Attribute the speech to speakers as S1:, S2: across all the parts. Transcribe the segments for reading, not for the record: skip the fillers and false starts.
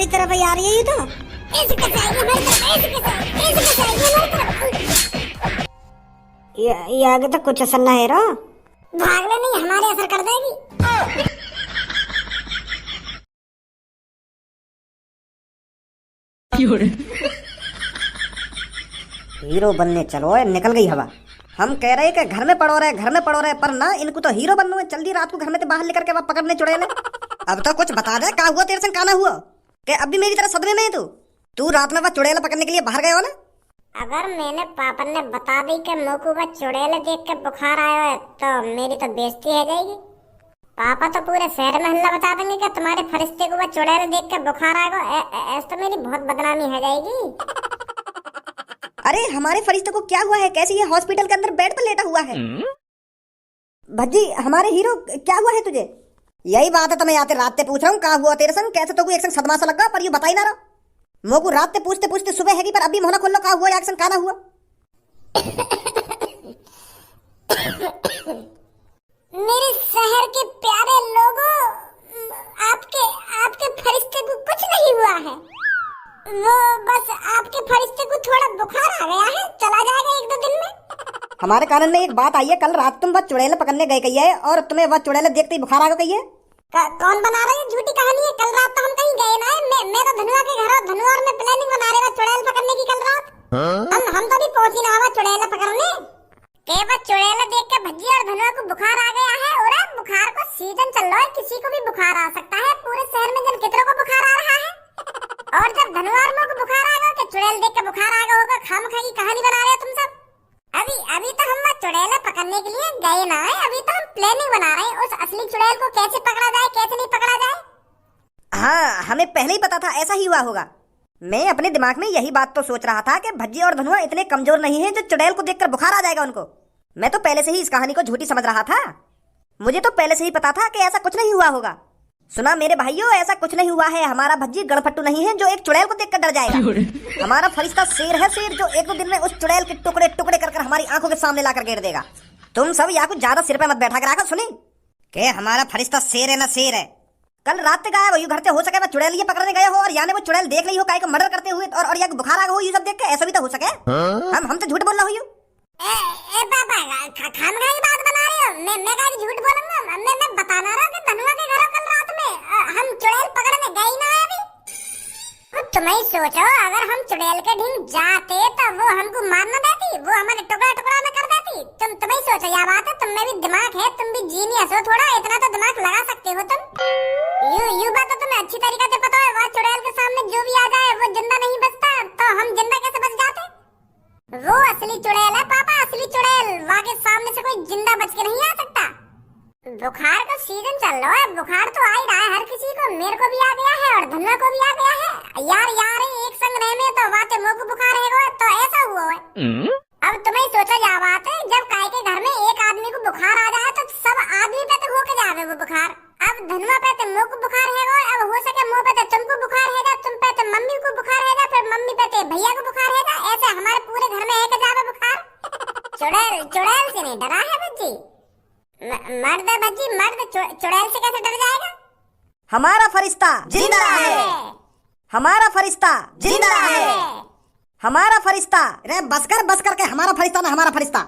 S1: हमारी तरफ ही आ रही है ये तो। ये आगे तो कुछ असर ना है रो। भाग ले, नहीं हमारे असर कर देगी।
S2: हीरो बनने चलो, निकल गई हवा। हम कह रहे कि घर में पड़ो रहे, घर में पड़ो रहे, पर ना इनको तो हीरो बनना है। जल्दी रात को घर में से बाहर लेकर के वह पकड़ने चुड़ैल। अब तो कुछ बता दे, क्या हुआ तेरे संग, काना हुआ कि अब भी मेरी तरह सदमे में है तू रात में वह चुड़ैल पकड़ने के लिए बाहर गए हो ना।
S1: अगर मैंने पापा ने बता दी कि मोकू का चुड़ैल देख के बुखार आया है तो मेरी तो बेइज्जती हो जाएगी। पापा तो पूरे शहर में हल्ला बता देंगे कि तुम्हारे फरिश्ते को वह चुड़ैल देख के बुखार आएगा। ऐसे तो मेरी बहुत बदनामी हो जाएगी।
S2: अरे हमारे फरिश्ते को क्या हुआ है? कैसे ये हॉस्पिटल के अंदर बेड पर लेटा हुआ है? भज्जी हमारे हीरो क्या हुआ है तुझे? यही बात है तो मैं आते रात से पूछ रहा हूँ, क्या हुआ तेरे संग? कैसे तो कोई एक संग सदमा सा लगा, पर ये बता ही ना रहा। मोकू रात से पूछते पूछते सुबह है कि पर अभी मोहना खोल लो, क्या हुआ एक संग, काना हुआ?
S1: मेरे शहर के प्यारे लोगों, आपके आपके फरिश्ते को कुछ नहीं हुआ है। वो बस आपके फरिश्ते को थोड़ा बुखार आ गया है, चला जाएगा 1-2 दिन में।
S2: हमारे कानन में एक बात आई है, कल रात तुम वह चुड़ैल पकड़ने गए कही है और तुम्हें वह चुड़ैल देखते ही बुखार आ गया कही है।
S1: कौन बना रहा है? झूठी कहानी है। कल रात तो हम कहीं गए ना है। मैं तो धनुआ के घर, धनुआ में प्लानिंग बना रहे थे चुड़ैल पकड़ने की कल रात। हम तो भी पहुंची ना हुआ चुड़ैल पकड़ने के। बस चुड़ैल देख के भज्जी और धनुआ को बुखार आ गया है। और बुखार का सीजन चल रहा है, किसी को भी बुखार आ सकता है। पूरे शहर में जन कितनों को बुखार आ रहा है। और जब धनुआ को बुखार आ गया तो चुड़ैल देख के बुखार आ गया होगा। खामखा की कहानी बना रहे हो तुम सब। अभी तो हम वह चुड़ैल पकड़ने के लिए गए ना है। अभी तो हम प्लानिंग बना रहे हैं उस असली चुड़ैल को कैसे पकड़ा जाए, कैसे नहीं पकड़ा जाए।
S2: हाँ, हमें पहले ही पता था ऐसा ही हुआ होगा। मैं अपने दिमाग में यही बात तो सोच रहा था कि भज्जी और धनुआ इतने कमजोर नहीं है जो चुड़ैल को देखकर बुखार आ जाएगा उनको। मैं तो पहले से ही इस कहानी को झूठी समझ रहा था। मुझे तो पहले से ही पता था कि ऐसा कुछ नहीं हुआ होगा। सुना मेरे भाइयों, ऐसा कुछ नहीं हुआ है। हमारा भज्जी गड़फट्टू नहीं है जो एक चुड़ैल को देखकर डर जाएगा। हमारा फरिश्ता शेर है, शेर जो 1-2 दिन में उस चुड़ैल के टुकड़े टुकड़े कर हमारी आंखों के सामने लाकर गिर देगा। तुम सब या कुछ ज्यादा सिर पे मत बैठा कर सुनी के हमारा फरिश्ता शेर है ना शेर है। कल रात तक आया वो घर से हो सके वह चुड़ैल ये पकड़ने गए हो और यानी वो चुड़ैल देख ली हो काय को मर्डर करते हुए और या बुखार आ गया हो, ये सब देख के ऐसा भी तो हो सके। हम तो झूठ बोल रहा हूँ।
S1: ए पापा खामखा की बात बना रहे हो। मैं का झूठ बोलूंगा? मैं बता ना रहा कि धनुआ के घर कल रात में हम चुड़ैल पकड़ने गए ना अभी। तुम ही सोचो, अगर हम चुड़ैल के ढींग जाते तो वो हमको मार न देती, वो हमारे टुकड़ा टुकड़ा में कर देती। तुम ही सोचो, यह बात है। तुम में भी दिमाग है, तुम भी जीनियस हो थोड़ा, इतना तो दिमाग लगा सकते हो तुम। यू बात तो तुम्हें अच्छी तरीके से पता है। वह चुड़ैल के सामने जो भी आ जाए वो जिंदा नहीं बचता, तो हम जिंदा कैसे बच जाते? वो असली चुड़ैल है पापा, असली चुड़ैल। वहाँ के सामने से कोई जिंदा बच के नहीं आ सकता। बुखार का सीजन चल रहा है, बुखार तो आ ही रहा है हर किसी को। मेरे को भी आ गया है और धनुआ को भी आ गया है। यार एक संग रहने तो वाते मोको बुखार है तो ऐसा हुआ है। अब तुम्हें सोचा जा बात है, जब काय के घर में एक आदमी को बुखार आ जाए तो सब आदमी पे तो होके जावे वो बुखार। अब धनुआ पे तो मोको बुखार है, अब हो सके मुंह पे तो तुमको बुखार है, तुम पे तो मम्मी को बुखार है, फिर मम्मी पे तो भैया को बुखार है। ऐसे हमारे पूरे घर में है के जावे बुखार। चुड़ैल से नहीं डरा है भज्जी। मर्द भज्जी, मर्द चुड़ैल से कैसे डर जाएगा?
S2: हमारा फरिश्ता जिंदा है, हमारा फरिश्ता जिंदा है, हमारा फरिश्ता। अरे बस कर के हमारा फरिश्ता ना हमारा फरिश्ता।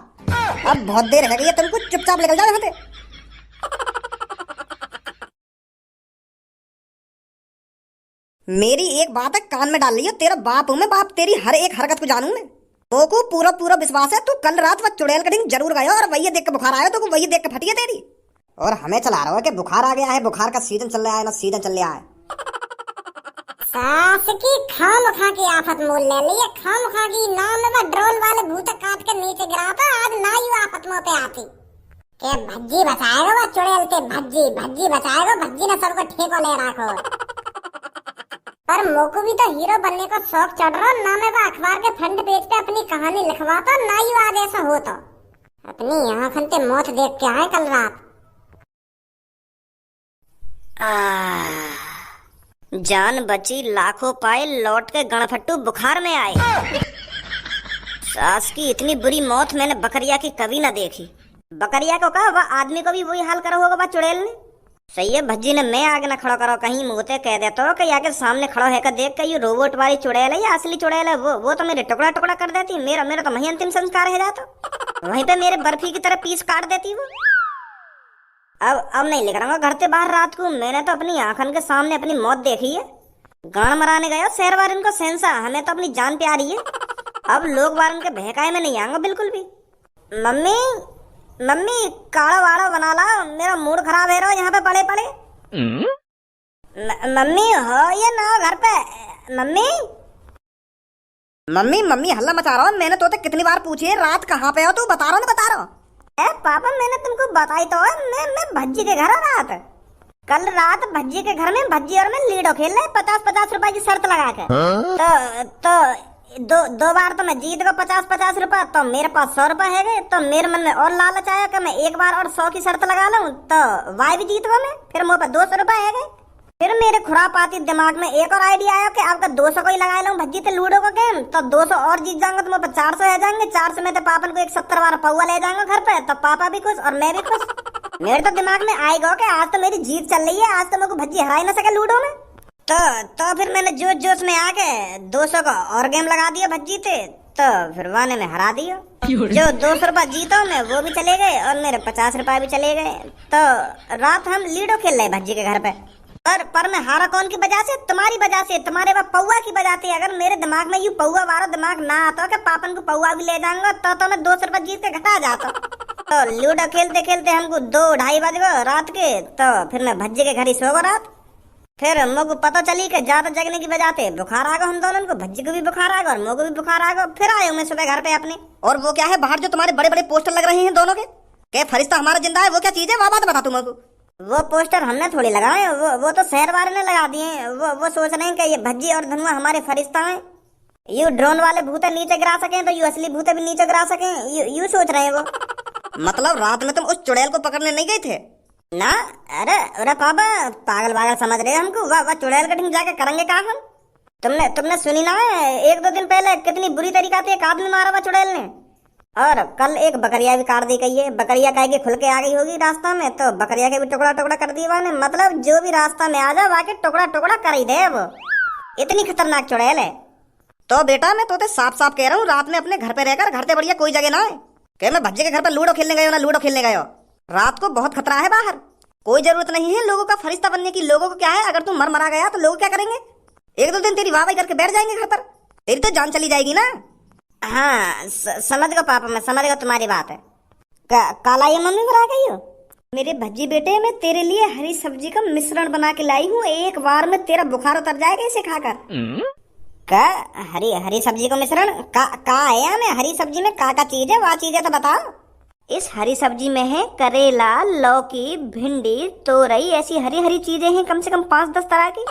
S2: अब बहुत देर हो गई है, तुमको चुपचाप निकल जाओ यहाँ से। मेरी एक बात है कान में डाल लियो, तेरा बाप हूं मैं, बाप तेरी हर एक हरकत को जानू मैं। तो को पूरा विश्वास है। तू कल रात वह चुड़ैल का ढींग जरूर गया और वही देख के बुखार आया, तो वही देख के फटी है तेरी। और हमें चला रहा है कि बुखार आ गया है, बुखार का सीजन चल रहा है ना, सीजन चल रहा है।
S1: सास की खामखा की आफत मोल ले लिया। खामखा की नाम में ड्रोन वाले भूत काट के नीचे गिराता, आज ना यू आफत मुंह पे आती के भज्जी बचाएगा वो चुड़ैल से। भज्जी बचाएगा, भज्जी ने सबको ठेको ले रखो। पर मोको भी तो हीरो बनने का शौक चढ़ रहा ना। मैं वो अखबार के फ्रंट पेज पे अपनी कहानी लिखवाता, ना यू आज ऐसा हो तो अपनी आंखन से मौत देख के आए कल रात।
S3: जान बची लाखों पाए, लौट के गणफट्टू बुखार में आए। सास की इतनी बुरी मौत मैंने बकरिया की कभी ना देखी। बकरिया को कहा वह आदमी को भी वही हाल करा होगा वह चुड़ैल ने। सही है भज्जी ने मैं आगे ना खड़ा करो, कहीं मुँहते कह देता हो कि आके सामने खड़ा है का देख के ये रोबोट वाली चुड़ैल है या असली चुड़ैल है, वो तो मेरे टुकड़ा टुकड़ा कर देती, मेरा मेरा तो वही अंतिम संस्कार है जाता, वहीं पे मेरे बर्फी की तरह पीस काट देती वो। अब नहीं निकलूंगा घर से बाहर रात को, मैंने तो अपनी आंखन के सामने अपनी मौत देखी है। गान मराने गया शहर वाले को सेंसा, हमें तो अपनी जान प्यारी है। अब लोग वारन के बहकाए में नहीं आऊंगा बिल्कुल भी। मम्मी मम्मी काढ़ा वाड़ा बना ला, मेरा मूड खराब है रो यहाँ पे पड़े पड़े। मम्मी हो ये ना हो घर पे। मम्मी
S2: मम्मी मम्मी हल्ला मचा रहा हूँ, मैंने तो कितनी बार पूछी है रात कहाँ पे हो तू, बता रहा हूँ बता रहा हूँ।
S3: पापा मैंने तुमको बताई तो है, मैं भज्जी के घर आ रात, कल रात भज्जी के घर में भज्जी और मैं लीडो खेल रहे 50-50 रुपए की शर्त लगा के। तो दो बार तो मैं जीत गया 50-50 रुपए, तो मेरे पास 100 रुपए है गए, तो मेरे मन में और लालच आया कि मैं एक बार और 100 की शर्त लगा लूं, तो वाई भी जीत गया मैं, फिर मुझे 200 रुपए है गए। फिर मेरे खुरापाती दिमाग में एक और आइडिया आया कि आपका 200 को ही लगा लूं भज्जी ते लूडो का गेम, तो 200 और जीत जाऊंगा तो मुझे 400 है जाएंगे, 400 में तो पापन को एक 70 वाला पौवा ले जाऊंगा घर पे, तो पापा भी खुश और मैं भी खुश। मेरे तो दिमाग में आएगा कि आज तो मेरी जीत चल रही है, आज तो मेरे को भज्जी हरा ही ना सके लूडो में। तो फिर मैंने जोश जोश में आके 200 का और गेम लगा दिया भज्जी थे, तो फिर वाने में हरा दिया। जो 200 रुपए जीता मैं वो भी चले गए और मेरे 50 रुपए भी चले गए। तो रात हम लीडो खेल रहे भज्जी के घर पे, पर मैं हारा कौन की वजह से, तुम्हारी वजह से, तुम्हारे वह पौवा की वजह से। अगर मेरे दिमाग में यू पौवा वाला दिमाग ना आता कि पापन को पौवा भी ले जाऊंगा, तो मैं 200 रुपए जीत के घटा जाता। तो लूडो खेलते खेलते हमको 2-2:30 बज गए रात के, तो फिर मैं भज्जी के घर ही सो गया रात। फिर मुझको पता चली कि ज्यादा जगने की वजह से बुखार आ गया हम दोनों को, भज्जी को भी बुखार आ गया और मुझको भी बुखार आ गया। फिर आया मैं सुबह घर पे अपने।
S2: और वो क्या है बाहर जो तुम्हारे बड़े बड़े पोस्टर लग रहे हैं दोनों के फरिश्ता हमारा जिंदा है, वो क्या चीज है, वो बात बता तुम को।
S3: वो पोस्टर हमने थोड़ी लगाए, वो तो शहर वाले ने लगा दिए। वो सोच रहे हैं कि ये भज्जी और धनुआ हमारे फरिश्ता हैं, यू ड्रोन वाले भूते नीचे गिरा सके तो यू असली भूते भी नीचे गिरा सके, यू सोच रहे हैं वो।
S2: मतलब रात में तुम उस चुड़ैल को पकड़ने नहीं गए थे
S3: ना? अरे पापा पागल पागल समझ रहे हमको, वाह चुड़ैल कटिंग जाके करेंगे कहा हम। तुमने सुनी ना है 1-2 दिन पहले कितनी बुरी तरीका से एक आदमी मारा हुआ चुड़ैल ने, और कल एक बकरिया भी काट दी गई है। बकरिया कह के खुल के आ गई होगी रास्ता में, तो बकरिया के भी टुकड़ा टुकड़ा कर दिया ने। मतलब जो भी रास्ता में आ जाए वाके टुकड़ा टुकड़ा कर ही दे वो, इतनी खतरनाक चुड़ैल है।
S2: तो बेटा मैं तो साफ साफ कह रहा हूँ, रात में अपने घर पे रहकर घर से बढ़िया कोई जगह ना है कि मैं भज्जे के घर पर लूडो खेलने गए हो ना लूडो खेलने गए हो। रात को बहुत खतरा है बाहर, कोई जरूरत नहीं है लोगों का फरिश्ता बनने की। लोगों को क्या है, अगर तू मरा गया तो लोग क्या करेंगे, 1-2 दिन तेरी वाह करके बैठ जाएंगे घर पर, तेरी तो जान चली जाएगी ना।
S3: हाँ समझ गया पापा, मैं समझ गया तुम्हारी बात है। काला ये मम्मी बना गई हो मेरे भज्जी बेटे, मैं तेरे लिए हरी सब्जी का मिश्रण बना के लाई हूँ, एक बार में तेरा बुखार उतर जाएगा इसे खाकर। का हरी सब्जी का मिश्रण का है हमें, हरी सब्जी में का चीज है, वह चीज है तो बताओ। इस हरी सब्जी में है करेला, लौकी, भिंडी, तोरई, ऐसी हरी हरी चीजें हैं कम से कम 5-10 तरह की।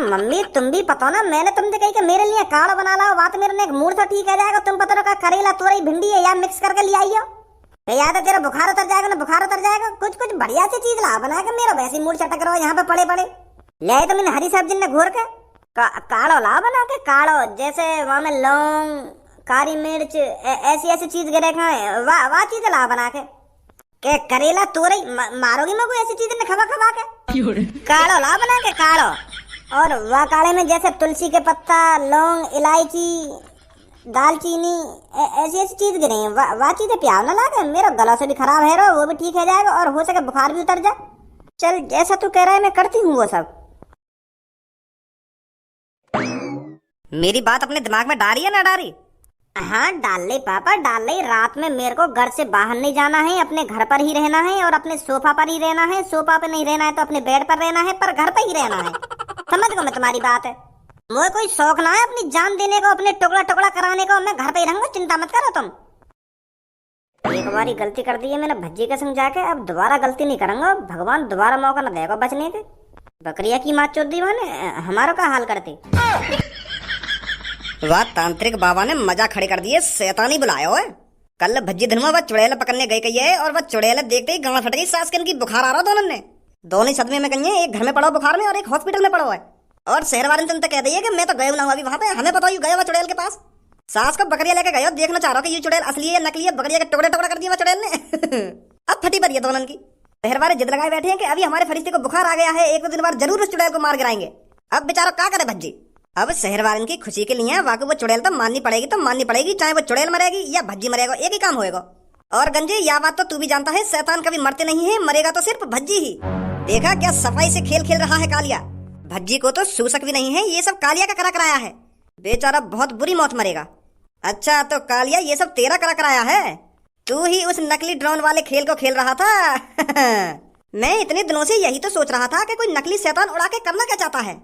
S3: मम्मी तुम भी पता ना, मैंने तुमसे कही कि मेरे लिए काढ़ा बना ला, बात मेरे ने मूड तो ठीक है जाएगा। तुम पता ना करेला तोरई भिंडी है या मिक्स करके ले आइयो, याद है तेरा बुखार उतर जाएगा ना, बुखार उतर जाएगा। कुछ बढ़िया सी चीज ला बना के, मेरा वैसे मूड चटक रहा है यहाँ पे पड़े पड़े। ले तो मैंने हरी सब्जी ने घोर के काढ़ो ला बना के, काढ़ो जैसे वहां में लौंग, काली मिर्च, ऐसी चीज गिरे खाए, वाह चीज ला बना के करेला तोरई मारोगी मैं कोई ऐसी चीज ने खवा के। काढ़ो ला बना के काढ़ो, और वह काढ़े में जैसे तुलसी के पत्ता, लौंग, इलायची, दालचीनी, ऐसी चीज गिरे हैं, वाह चीजें प्यार ना लागे। मेरा गला से भी खराब है रो, वो भी ठीक है जाएगा, और हो सके बुखार भी उतर जाए। चल जैसा तू कह रहा है मैं करती हूँ वो सब।
S2: मेरी बात अपने दिमाग में डाली है ना डाली?
S3: हाँ डाल ले पापा डाल ले। रात में मेरे को घर से बाहर नहीं जाना है, अपने घर पर ही रहना है और अपने सोफा पर ही रहना है। सोफा पे नहीं रहना है तो अपने बेड पर रहना है, पर घर पर ही रहना है। समझ गो मैं तुम्हारी बात है। मुझे कोई शौक ना है अपनी जान देने को, अपने टुकड़ा टुकड़ा कराने को। मैं घर पे ही रहूंगा, चिंता मत करो तुम। एक बारी गलती कर दी है मैंने भज्जी के संग जाके, अब दोबारा गलती नहीं करूंगा। भगवान दोबारा मौका न देगा बचने के। बकरिया की माँ चोद दी मैंने, हमारा का हाल करती।
S2: वाह तांत्रिक बाबा ने मजा खड़े कर दिए, शैतानी बुलाया है। कल भज्जी धनुआ वह चुड़ैल पकड़ने गई कही है, और वह चुड़ैल देखते ही गांव फट गई। सास के इनकी बुखार आ रहा दोनों सदमे में कही है, एक घर में पड़ा बुखार में और एक हॉस्पिटल में पड़ा है। और शहर वाले ने कह दिया कि मैं तो गए ना हुआ अभी वहां पे, हमें पता ही गया हुआ चुड़ैल के पास। सास को बकरिया लेके गए, देखना चाह रहा कि ये चुड़ैल असली है नकली है। बकरिया के टुकड़े टुकड़ा कर दिया चुड़ैल ने। अब फटी पड़ी है दोनों की। शहर वाले जिद लगाए बैठे हैं कि अभी हमारे फरिश्ते को बुखार आ गया है, एक दो दिन बाद जरूर उस चुड़ैल को मार गिराएंगे। अब बेचारा क्या करे भज्जी। अब शहर वालों की खुशी के लिए वाकई वो चुड़ैल तो माननी पड़ेगी, चाहे वो चुड़ैल मरेगी या भज्जी मरेगा, एक ही काम होएगा। और गंजे यह बात तो तू भी जानता है, शैतान कभी मरते नहीं है, मरेगा तो सिर्फ भज्जी ही। देखा क्या सफाई से खेल खेल रहा है कालिया। भज्जी को तो सूसक भी नहीं है, ये सब कालिया का करा कराया है। बेचारा बहुत बुरी मौत मरेगा। अच्छा तो कालिया ये सब तेरा करा कराया है, तू ही उस नकली ड्रोन वाले खेल को खेल रहा था। मैं इतने दिनों से यही तो सोच रहा था कि कोई नकली शैतान उड़ा के करना क्या चाहता है।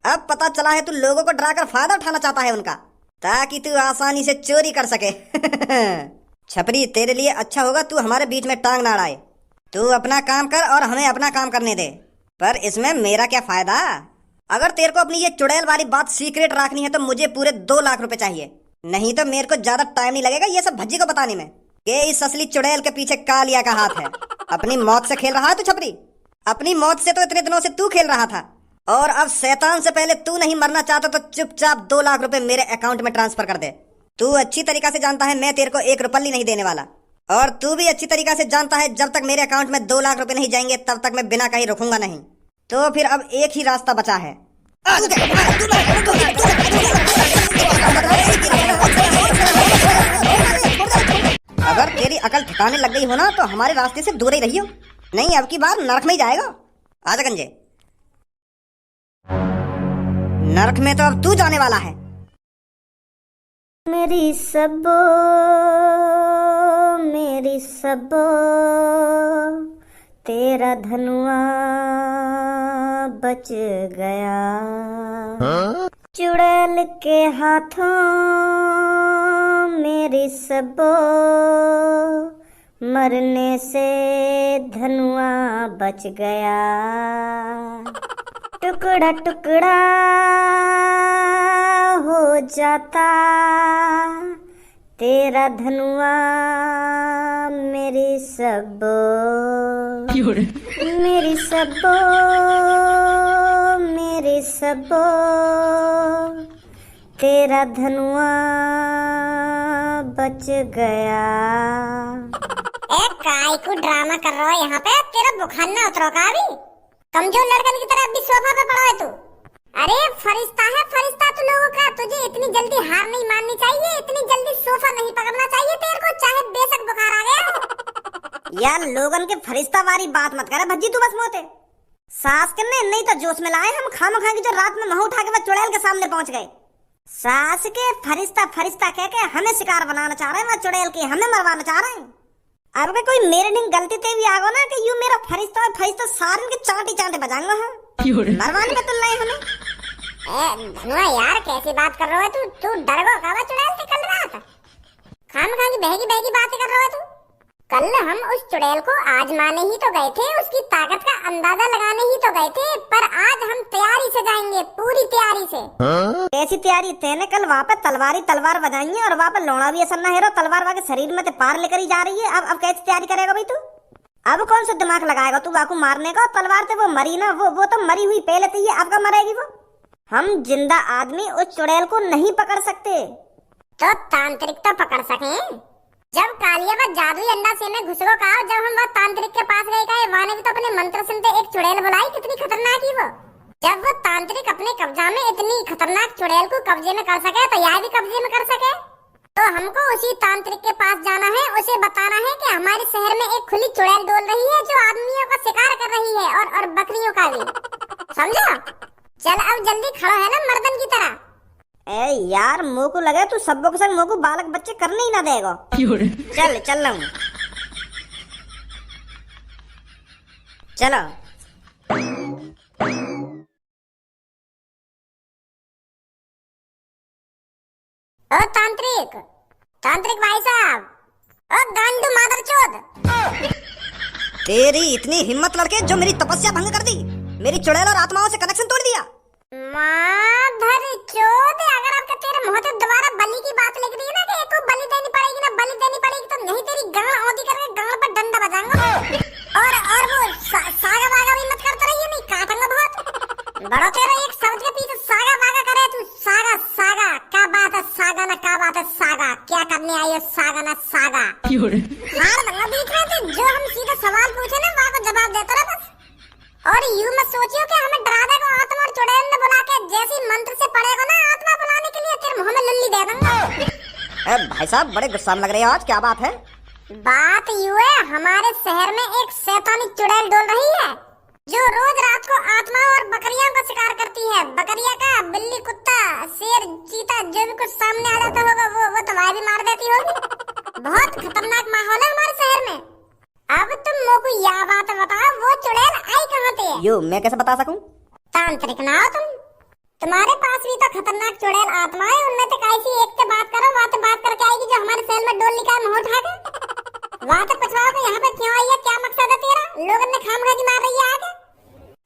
S2: अब पता चला है तू लोगों को डराकर फायदा उठाना चाहता है उनका, ताकि तू आसानी से चोरी कर सके। छपरी तेरे लिए अच्छा होगा तू हमारे बीच में टांग ना अड़ाए। तू अपना काम कर और हमें अपना काम करने दे, पर इसमें मेरा क्या फायदा। अगर तेरे को अपनी ये चुड़ैल वाली बात सीक्रेट रखनी है तो मुझे पूरे 2 लाख रुपए चाहिए, नहीं तो मेरे को ज्यादा टाइम नहीं लगेगा ये सब भज्जी को बताने में कि इस असली चुड़ैल के पीछे कालिया का हाथ है। अपनी मौत से खेल रहा है तू छपरी, अपनी मौत से तो इतने दिनों से तू खेल रहा था, और अब शैतान से पहले तू नहीं मरना चाहता तो चुपचाप 2 लाख रुपए मेरे अकाउंट में ट्रांसफर कर दे। तू अच्छी तरीका से जानता है मैं तेरे को 1 रुपया नहीं देने वाला, और तू भी अच्छी तरीका से जानता है जब तक मेरे अकाउंट में 2 लाख रुपए नहीं जाएंगे तब तक मैं बिना कहीं रुकूंगा नहीं। तो फिर अब एक ही रास्ता बचा है। अगर तेरी अकल ठिकाने लग गई हो ना तो हमारे रास्ते से दूर ही रहियो, नहीं अब की बार नरक में ही जाएगा। आजा गंजे, नरक में तो अब तू जाने वाला है।
S3: मेरी सबो तेरा धनुआ बच गया, चुड़ैल के हाथों मेरी सबो, मरने से धनुआ बच गया। टुकड़ा टुकड़ा हो जाता तेरा धनुआ मेरी सबो, मेरी सबो तेरा धनुआ बच गया।
S1: काय को ड्रामा कर रहा है यहाँ पे, तेरा बुखार ना उतरो का अभी, कमजोर लड़कन की तरह अभी सोफा पे पड़ा है तू। अरे फरिश्ता है फरिश्ता तू लोगों का, तुझे इतनी जल्दी हार नहीं माननी चाहिए, इतनी जल्दी सोफा नहीं पकड़ना चाहिए तेरे को, चाहे बेशक बुखार आ गया।
S3: यार लोगन के फरिश्ता वाली बात मत करे भज्जी, तू बस मोते सास करने नहीं तो जोश में लाए हम खामखा की जो रात में मुंह उठा के वह चुड़ैल के सामने पहुंच गए। सास के फरिश्ता कह के हमें शिकार बनाना चाह रहे हैं, वह चुड़ैल की हमें मरवाना चाह रहे हैं। अब के कोई मेरे दिन गलती ते भी आगो ना कि यू मेरा फरिश्ता सारन के चांटे बजाऊंगा हम, मरवाने में तो नहीं हमें।
S1: धनुआ यार कैसी बात कर रहा है तू डर गो का चुड़ैल से कल रात खामखा की बहगी बातें कर रहा है तू। कल हम उस चुड़ैल को आजमाने ही तो गए थे, उसकी ताकत का अंदाजा लगाने ही तो गए थे, पर आज हम तैयारी से जाएंगे, पूरी तैयारी से।
S3: कैसी तैयारी? तेने कल वहाँ पे तलवार बजाई है, और वहाँ पे लोड़ा भी ऐसा ना हेरो, तलवार वहाँ के शरीर में पार लेकर ही जा रही है। अब कैसी तैयारी करेगा भाई तू? अब कौन सा दिमाग लगाएगा तू वाकू मारने का? तलवार से वो मरी ना, वो तो मरी हुई पहले थी, अब का मरेगी वो? हम जिंदा आदमी उस चुड़ैल को नहीं पकड़ सकते,
S1: तो तांत्रिक तो पकड़ सके। जब कालिया वह जादुई अंडा से में घुस गो का, जब हम वह तांत्रिक के पास गए का, वहां ने भी तो अपने मंत्र सुनते एक चुड़ैल बुलाई, कितनी खतरनाक ही वो। जब वो तांत्रिक अपने कब्जा में इतनी खतरनाक चुड़ैल को कब्जे में कर सके तो यह भी कब्जे में कर सके। तो हमको उसी तांत्रिक के पास जाना है, उसे बताना है कि हमारे शहर में एक खुली चुड़ैल डोल रही है जो आदमियों का शिकार कर रही है, और बकरियों का भी, समझा? चल अब जल्दी खड़ा है ना मर्दन की तरह।
S3: ए यार मुँह को लगे तू सबों के संग मुँह को बालक बच्चे करने ही ना देगा। चल रहा हूँ, चलो।
S1: ओ तांत्रिक भाई साहब, ओ गांडू मादरचोद,
S2: तेरी इतनी हिम्मत लड़के जो मेरी तपस्या भंग कर दी, मेरी चुड़ैल और आत्माओं से कनेक्शन तोड़ दिया।
S1: मादरचोद, अगर आपके तेरे मुंह से दोबारा बलि की बात लिख दी ना कि एक को बलि देनी पड़ेगी ना, बलि देनी पड़ेगी, तो नहीं तेरी गांड औंधी करके गांड पर डंडा बजाऊंगा। और वो सागा वागा भी मत करता रहिए, नहीं काटूंगा बहुत। बड़ो तेरा एक शब्द के पीछे सागा वागा करे तू, सागा क्या बात है, सागा ना क्या बात है, सागा क्या करने आई हो, सागा ना सागा। हार दूंगा बीच में, जो हम सीधा सवाल पूछे ना वहाँ को जवाब और यूं मत सोचियो कि हमें डरा देगा आत्मा और चुड़ैल ने बुला के, जैसी मंत्र से पड़ेगा ना आत्मा बुलाने के लिए तेरे मुंह में लल्ली दे दूंगा।
S2: भाई साहब बड़े गुस्सा में लग रहे हो आज, क्या बात है?
S1: बात यूं है, हमारे शहर में एक शैतानी चुड़ैल डोल रही है जो रोज रात को आत्मा और बकरियों का शिकार करती है। बकरिया का, बिल्ली, कुत्ता, शेर, चीता, जो भी कुछ सामने आ जाता होगा वो तो वाय भी मार देती होगी। बहुत खतरनाक माहौल है हमारे शहर में। अब तुम मोको यह बात बताओ, वो चुड़ैल आई कहाँ से है?
S2: यो मैं कैसे बता सकूं?
S1: तांत्रिक ना हो तुम, तुम्हारे पास भी तो खतरनाक चुड़ैल आत्मा है, उनमें से कैसी एक से बात करो, वहाँ से बात करके आएगी जो हमारे शहर में डोल निकाल मुंह उठा के। वहाँ से पूछवाओ कि यहाँ पे क्यों आई है, क्या मकसद है तेरा, लोगों ने खामखा की मार रही है आगे।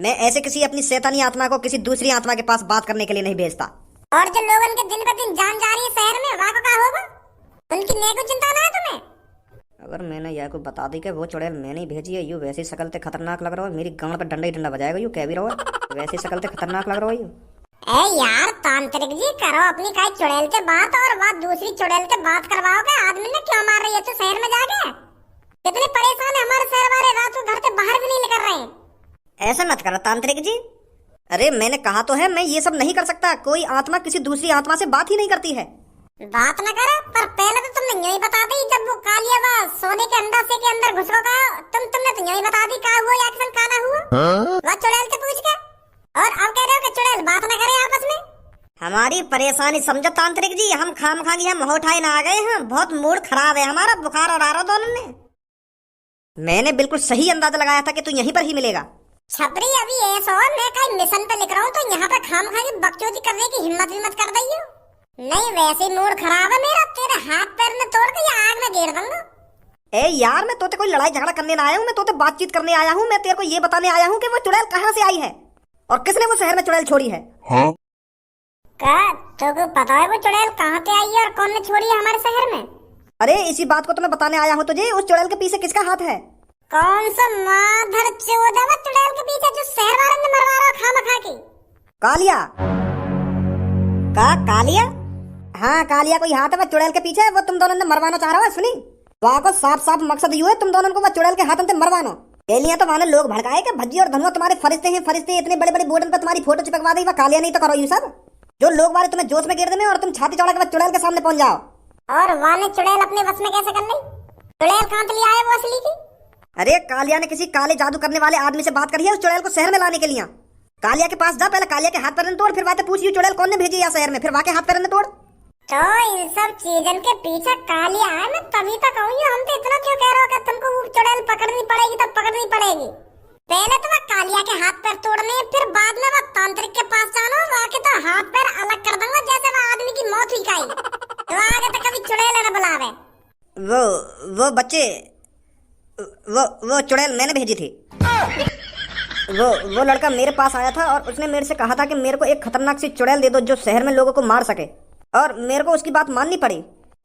S2: मैं ऐसे किसी अपनी शैतानी आत्मा को किसी दूसरी आत्मा के पास बात करने के लिए नहीं भेजता।
S1: और जो लोगों के दिन पर दिन जान जा रही है शहर में, वहाँ को क्या होगा? उनकी नेको चिंता ना है तुम्हें?
S2: अगर मैंने यह को बता दी कि वो चुड़ैल मैंने ही भेजी है, यू वैसी शकल से खतरनाक लग रहा है, मेरी गांड पर डंडा ही डंडा बजाएगा, यू कह भी रहा है वैसी शकल से खतरनाक लग रहा है यू।
S1: ए यार तांत्रिक जी, करो अपनी काई चुड़ैल से बात और वहाँ दूसरी चुड़ैल से बात करवाओगे। आदमी ने क्यों मार रही है तू शहर में जाके? कितने परेशान है हमारे शहर वाले, रात को घर से बाहर भी नहीं निकल रहे हैं।
S2: ऐसा मत करो तांत्रिक जी। अरे मैंने कहा तो है मैं ये सब नहीं कर सकता, कोई आत्मा किसी दूसरी आत्मा से बात ही नहीं करती है।
S1: बात न करे, पर पहले तो तुमने यूं ही बता दी जब वो कालिया सोने के अंडासे के अंदर घुस गया। तुमने तो यूं ही बता दी का हुआ एक्शन का ना हुआ। वो चुड़ैल से पूछ के, और अब कह रहे हो कि चुड़ैल बात न करे आपस में।
S2: हमारी परेशानी समझो तांत्रिक जी, हम खामखागी हम होठाई ना आ गए हैं, बहुत मूड खराब है हमारा, बुखार और आ रहा दोनों ने। मैंने बिल्कुल सही अंदाजा लगाया था कि तू यहीं पर ही मिलेगा।
S1: छपरी अभी ऐसा और मैं कहीं मिशन पे लिख रहा हूँ तो यहाँ पे खामखागी बकचोदी करने की हिम्मत भी मत कर दइयो। नहीं वैसे ही मूड खराब है मेरा, तेरे हाथ पैर में तोड़ के ये आग में गिर दूंगा।
S2: ए यार मैं तोते कोई लड़ाई झगड़ा करने ना आया हूँ, मैं तोते बातचीत करने आया हूँ। मैं तेरे को ये बताने आया हूँ कि वो चुड़ैल कहाँ से आई है और किसने वो शहर में चुड़ैल छोड़ी है।
S4: हाँ?
S1: तो पता है वो चुड़ैल कहाँ से आई है और कौन ने छोड़ी है हमारे शहर में?
S2: अरे इसी बात को तो मैं बताने आया हूँ तुझे, उस चुड़ैल के पीछे किसका हाथ है?
S1: कौन सा माधर चोदवा चुड़ैल के पीछे जो शहर वालों ने मरवा रहा खामखा की?
S2: कालिया। कालिया? हाँ कालिया कोई हाथ है वो चुड़ैल के पीछे, वो तुम दोनों ने मरवाना चाह रहा है। सुनी वहाँ को साफ साफ मकसद ये है तुम दोनों को वो चुड़ैल के हाथों से मरवाना। के लिए तो वहाँ लोग भड़काए कि भज्जी और धनुआ तुम्हारे फरिश्ते हैं, फरिश्ते इतने बड़े बड़े बोर्ड पर तुम्हारी फोटो चिपकवा दी। वह कालिया नहीं तो करो यू सब, जो लोग वाले तुम्हें जोश में गिर देने और तुम छाती चौड़ा के चुड़ैल के सामने पहुंच जाओ।
S1: और वाले चुड़ैल अपने वश में कैसे कर ली? चुड़ैल कहाँ से लिया है वो असली की?
S2: अरे कालिया ने किसी काले जादू करने वाले आदमी से बात करी है उस चुड़ैल को शहर में लाने के लिए। कालिया के पास जा, पहले कालिया के हाथ पैर तोड़, फिर बातें पूछ चुड़ैल कौन ने भेजी है शहर में, फिर वहाँ के हाथ पैर तोड़।
S1: तो इन सब चीजों के पीछे कालिया है, मैं तभी तो कहूँ हम तो इतना क्यों कह रहे हो कि तुमको वो चुड़ैल पकड़नी पड़ेगी, तब पकड़नी पड़ेगी। पहले तो वह कालिया के हाथ पैर तोड़ने, फिर बाद में वह तांत्रिक के पास जाना, वहाँ के तो हाथ पैर अलग कर दूंगा जैसे वह आदमी की मौत हुई काई। तो आगे तो कभी चुड़ैल न बुलावे।
S2: वो बच्चे वो चुड़ैल मैंने भेजी थी। वो लड़का मेरे पास आया था और उसने मेरे से कहा था कि मेरे को एक खतरनाक सी चुड़ैल दे दो जो शहर में लोगों को मार सके, और मेरे को उसकी बात माननी पड़ी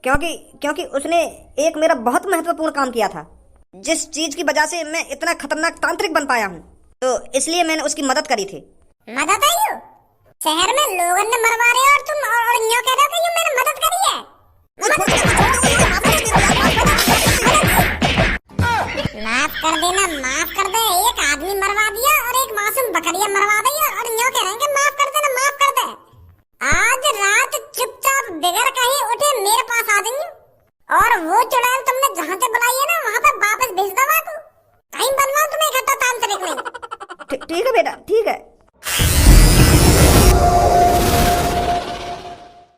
S2: क्योंकि उसने एक मेरा बहुत महत्वपूर्ण काम किया था, जिस चीज की वजह से मैं इतना खतरनाक तांत्रिक बन पाया हूँ, तो इसलिए मैंने उसकी मदद करी थी।
S1: मदद आई हो? शहर में लोगों ने मरवा रहे और तुम और यूं कह रहे हो कि मैंने मदद करी है? माफ कर देना, माफ कर दे। एक आदमी मरवा दिया और एक मासूम बकरिया मरवा दी और यूं कह रहे हैं कि माफ कर देना, माफ कर दे। आज रात चुपचाप बिगड़ कहीं उठे मेरे पास आ जाइए और वो चुड़ैल तुमने जहाँ से बुलाई है ना वहाँ पे वापस भेज दो। कहीं बनवाओ तुम्हें इकट्ठा तांत्रिक में।
S2: ठीक है बेटा, ठीक है।